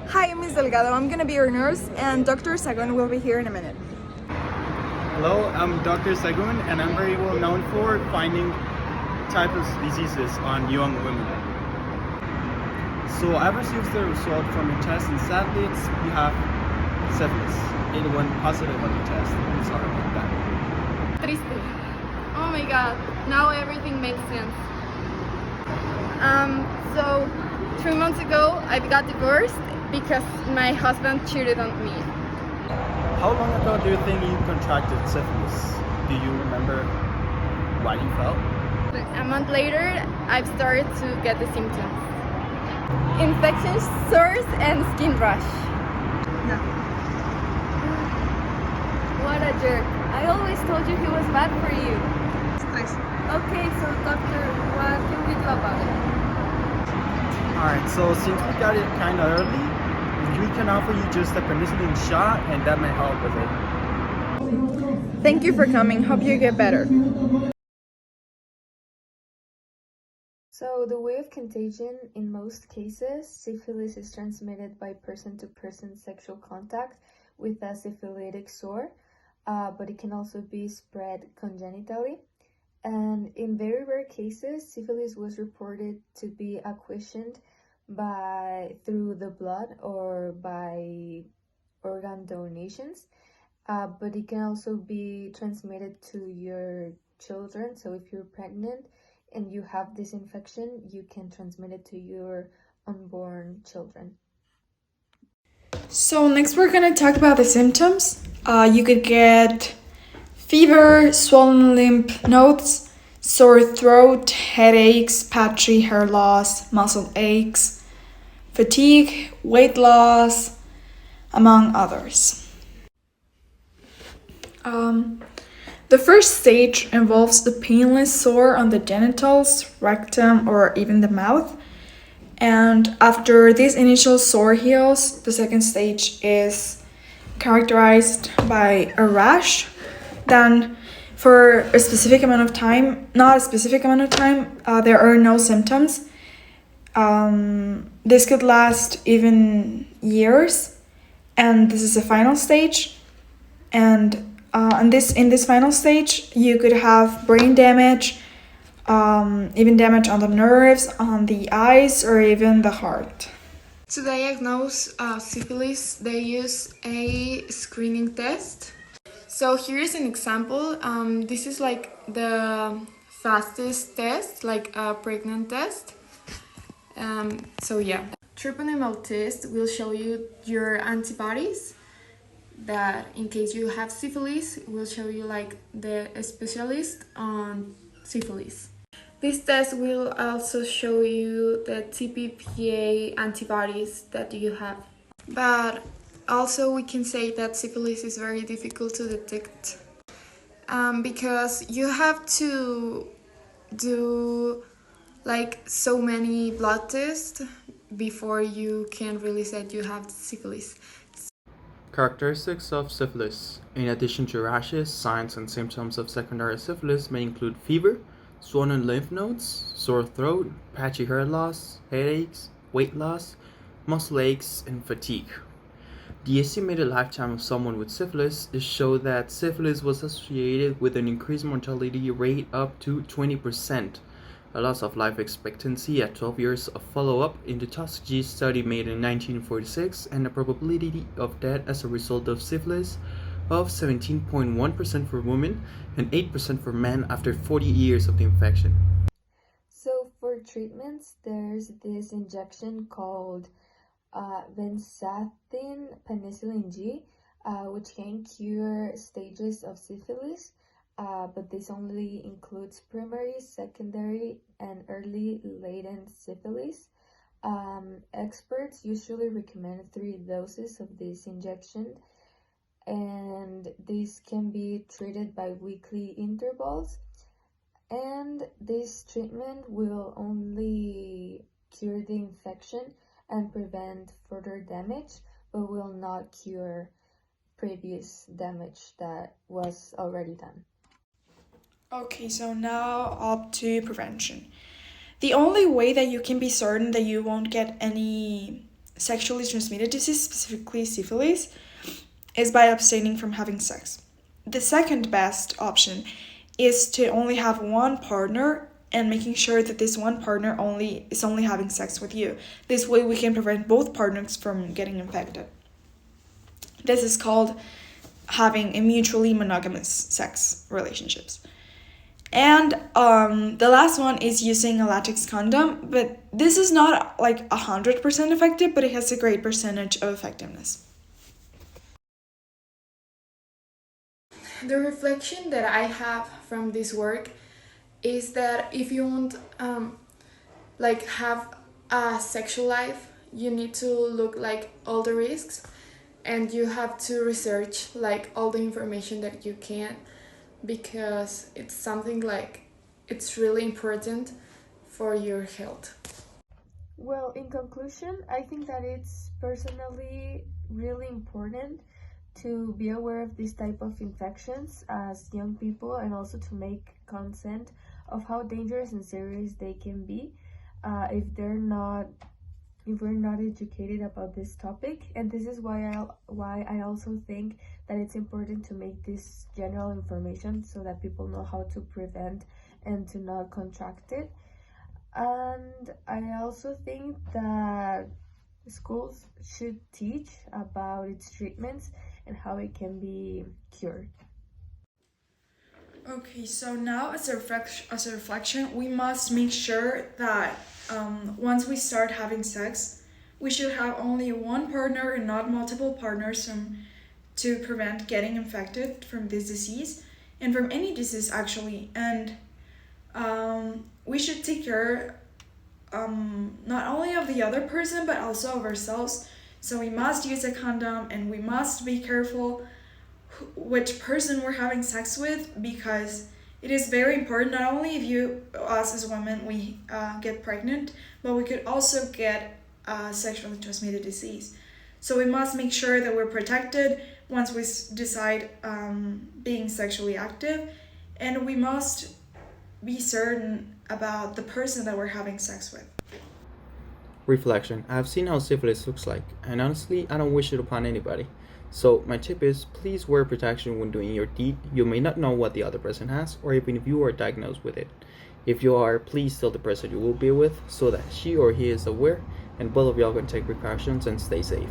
Hi, I'm Miss Delgado. I'm gonna be your nurse, and Dr. Sagon will be here in a minute. Hello, I'm Dr. Sagun, and I'm very well known for finding types of diseases on young women. So I received the result from your test, and sadly, you have syphilis. It went positive on the test. I'm sorry about that. Triste. Oh my god, now everything makes sense. So 3 months ago I got divorced because my husband cheated on me. How long ago do you think you contracted syphilis? Do you remember why you felt? A month later, I've started to get the symptoms. Infection, sores, and skin rash. No. What a jerk. I always told you he was bad for you. Stress. Okay, so doctor, what can we do about it? Alright, so since we got it kind of early, we can offer you just a penicillin shot, and that may help with it. Thank you for coming. Hope you get better. So the way of contagion, in most cases, syphilis is transmitted by person-to-person sexual contact with a syphilitic sore, but it can also be spread congenitally. And in very rare cases, syphilis was reported to be acquiesced through the blood or by organ donations, but it can also be transmitted to your children. So if you're pregnant and you have this infection, you can transmit it to your unborn children. So next we're gonna talk about the symptoms. You could get fever, swollen lymph nodes, sore throat, headaches, patchy hair loss, muscle aches, fatigue, weight loss, among others. The first stage involves a painless sore on the genitals, rectum, or even the mouth. And after this initial sore heals, the second stage is characterized by a rash. Then, for a specific amount of time, not a specific amount of time, there are no symptoms. This could last even years, and this is the final stage. And in this final stage, you could have brain damage, even damage on the nerves, on the eyes, or even the heart. To diagnose syphilis, they use a screening test. So here is an example. This is like the fastest test, like a pregnant test. So yeah, troponin test will show you your antibodies. That in case you have syphilis, will show you like the specialist on syphilis. This test will also show you the TPPA antibodies that you have. But also we can say that syphilis is very difficult to detect because you have to do like so many blood tests before you can really say you have syphilis. Characteristics of syphilis. In addition to rashes, signs and symptoms of secondary syphilis may include fever, swollen lymph nodes, sore throat, patchy hair loss, headaches, weight loss, muscle aches, and fatigue. The estimated lifetime of someone with syphilis is shown that syphilis was associated with an increased mortality rate up to 20%, a loss of life expectancy at 12 years of follow-up in the Tuskegee study made in 1946, and a probability of death as a result of syphilis of 17.1% for women and 8% for men after 40 years of the infection. So for treatments, there's this injection called Benzathine Penicillin G, which can cure stages of syphilis, but this only includes primary, secondary, and early latent syphilis. Experts usually recommend 3 doses of this injection, and this can be treated by weekly intervals. And this treatment will only cure the infection and prevent further damage, but will not cure previous damage that was already done. Okay, so now up to prevention. The only way that you can be certain that you won't get any sexually transmitted disease, specifically syphilis, is by abstaining from having sex. The second best option is to only have one partner and making sure that this one partner is only having sex with you. This way we can prevent both partners from getting infected. This is called having a mutually monogamous sex relationships. And the last one is using a latex condom, but this is not like 100% effective, but it has a great percentage of effectiveness. The reflection that I have from this work is that if you want have a sexual life, you need to look like all the risks, and you have to research like all the information that you can, because it's something like it's really important for your health. Well, in conclusion, I think that it's personally really important to be aware of this type of infections as young people, and also to make consent of how dangerous and serious they can be if we're not educated about this topic. And this is why I also think that it's important to make this general information so that people know how to prevent and to not contract it. And I also think that schools should teach about its treatments and how it can be cured. Okay, so now as a reflection, we must make sure that once we start having sex, we should have only one partner and not multiple partners to prevent getting infected from this disease, and from any disease actually. And we should take care not only of the other person but also of ourselves. So we must use a condom, and we must be careful which person we're having sex with, because it is very important. Not only if us as women, we get pregnant, but we could also get sexually transmitted disease. So we must make sure that we're protected once we decide being sexually active, and we must be certain about the person that we're having sex with. Reflection. I have seen how syphilis looks like, and honestly, I don't wish it upon anybody. So my tip is, please wear protection when doing your deed. You may not know what the other person has, or even if you are diagnosed with it. If you are, please tell the person you will be with so that she or he is aware, and both of y'all can take precautions and stay safe.